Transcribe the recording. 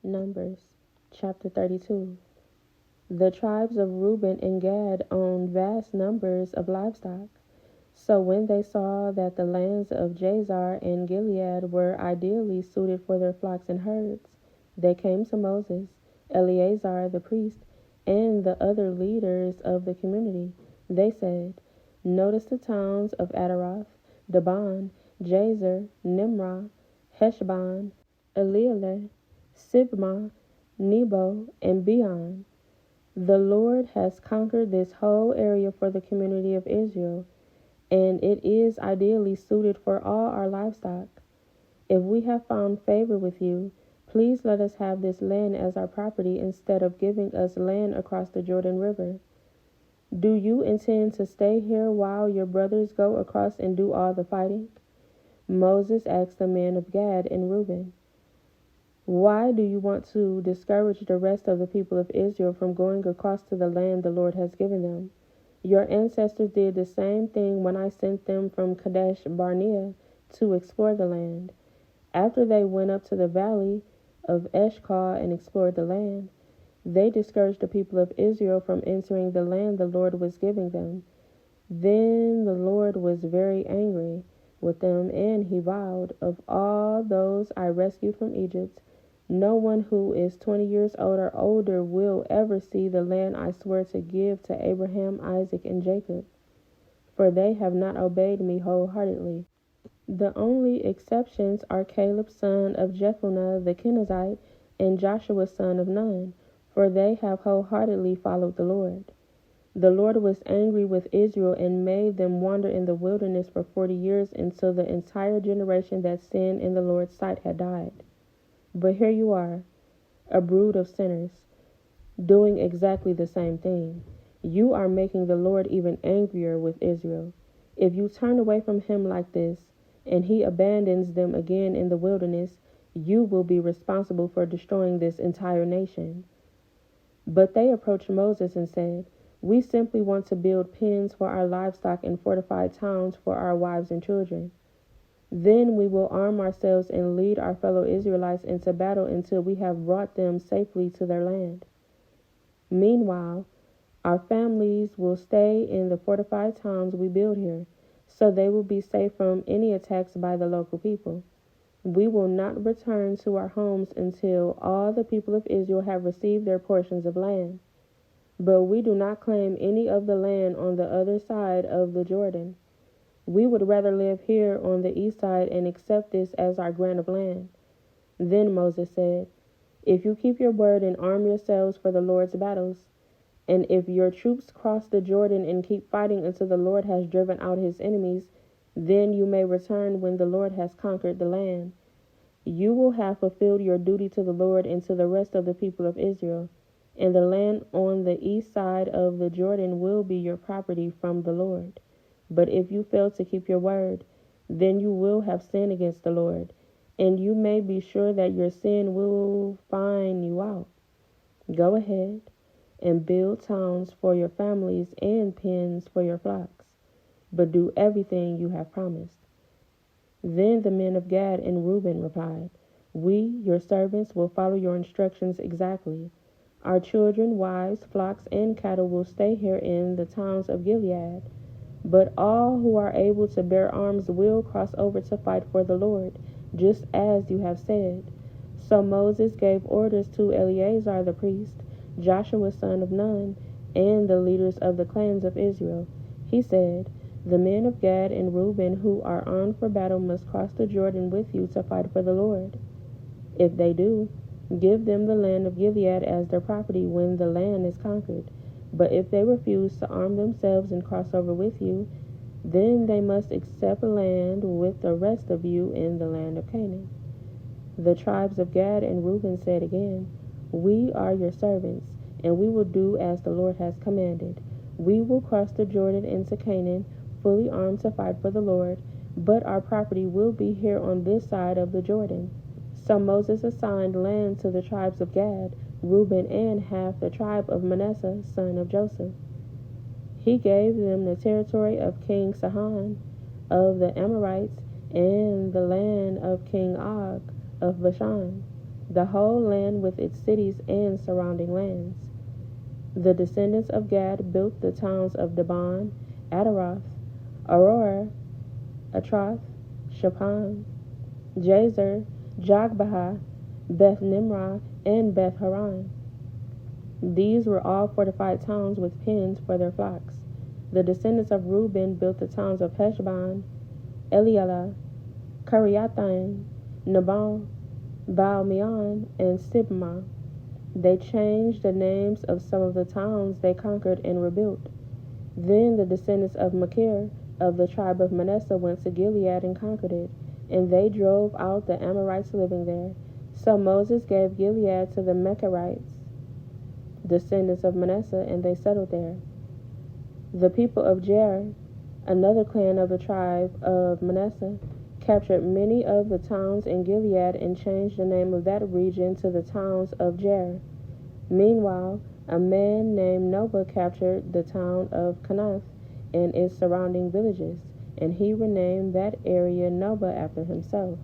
Numbers, chapter 32. The tribes of Reuben and Gad owned vast numbers of livestock. So when they saw that the lands of Jazer and Gilead were ideally suited for their flocks and herds, they came to Moses, Eleazar the priest, and the other leaders of the community. They said, "Notice the towns of Adaroth, Dibon, Jazer, Nimrah, Heshbon, Elealeh, Sibmah, Nebo, and Beon. The Lord has conquered this whole area for the community of Israel, and it is ideally suited for all our livestock. If we have found favor with you, please let us have this land as our property instead of giving us land across the Jordan River. Do you intend to stay here while your brothers go across and do all the fighting?" Moses asked the men of Gad and Reuben, "Why do you want to discourage the rest of the people of Israel from going across to the land the Lord has given them? Your ancestors did the same thing when I sent them from Kadesh Barnea to explore the land. After they went up to the valley of Eshcol and explored the land, they discouraged the people of Israel from entering the land the Lord was giving them. Then the Lord was very angry with them, and he vowed, 'Of all those I rescued from Egypt, no one who is 20 years old or older will ever see the land I swear to give to Abraham, Isaac, and Jacob, for they have not obeyed me wholeheartedly.' The only exceptions are Caleb son of Jephunneh the Kenizzite and Joshua son of Nun, for they have wholeheartedly followed the Lord. The Lord was angry with Israel and made them wander in the wilderness for 40 years until the entire generation that sinned in the Lord's sight had died. But here you are, a brood of sinners, doing exactly the same thing. You are making the Lord even angrier with Israel. If you turn away from him like this, and he abandons them again in the wilderness, you will be responsible for destroying this entire nation." But they approached Moses and said, "We simply want to build pens for our livestock and fortified towns for our wives and children. Then we will arm ourselves and lead our fellow Israelites into battle until we have brought them safely to their land. Meanwhile, our families will stay in the fortified towns we build here, so they will be safe from any attacks by the local people. We will not return to our homes until all the people of Israel have received their portions of land. But we do not claim any of the land on the other side of the Jordan. We would rather live here on the east side and accept this as our grant of land." Then Moses said, "If you keep your word and arm yourselves for the Lord's battles, and if your troops cross the Jordan and keep fighting until the Lord has driven out his enemies, then you may return when the Lord has conquered the land. You will have fulfilled your duty to the Lord and to the rest of the people of Israel, and the land on the east side of the Jordan will be your property from the Lord. But if you fail to keep your word, then you will have sinned against the Lord, and you may be sure that your sin will find you out. Go ahead and build towns for your families and pens for your flocks, but do everything you have promised." Then the men of Gad and Reuben replied, "We, your servants, will follow your instructions exactly. Our children, wives, flocks, and cattle will stay here in the towns of Gilead, but all who are able to bear arms will cross over to fight for the Lord, just as you have said." So Moses gave orders to Eleazar the priest, Joshua son of Nun, and the leaders of the clans of Israel. He said, "The men of Gad and Reuben who are armed for battle must cross the Jordan with you to fight for the Lord. If they do, give them the land of Gilead as their property when the land is conquered. But if they refuse to arm themselves and cross over with you, then they must accept land with the rest of you in the land of Canaan." The tribes of Gad and Reuben said again, "We are your servants, and we will do as the Lord has commanded. We will cross the Jordan into Canaan, fully armed to fight for the Lord, but our property will be here on this side of the Jordan." So Moses assigned land to the tribes of Gad, Reuben, and half the tribe of Manasseh, son of Joseph. He gave them the territory of King Sihon of the Amorites and the land of King Og of Bashan. the whole land with its cities and surrounding lands. The descendants of Gad built the towns of Dibon, Adaroth, Aurora, Atroth, Shaphan, Jazer, Jogbehah, Beth Nimrah, and Beth Haran. These were all fortified towns with pens for their flocks. The descendants of Reuben built the towns of Heshbon, Eliela, Kiriathaim, Nabal, Baal-Meon, and Sibmah. They changed the names of some of the towns they conquered and rebuilt. Then the descendants of Machir, of the tribe of Manasseh, went to Gilead and conquered it, and they drove out the Amorites living there. So Moses gave Gilead to the Mecharites, descendants of Manasseh, and they settled there. The people of Jair, another clan of the tribe of Manasseh, captured many of the towns in Gilead and changed the name of that region to the towns of Jair. Meanwhile, a man named Noba captured the town of Kanath and its surrounding villages, and he renamed that area Noba after himself.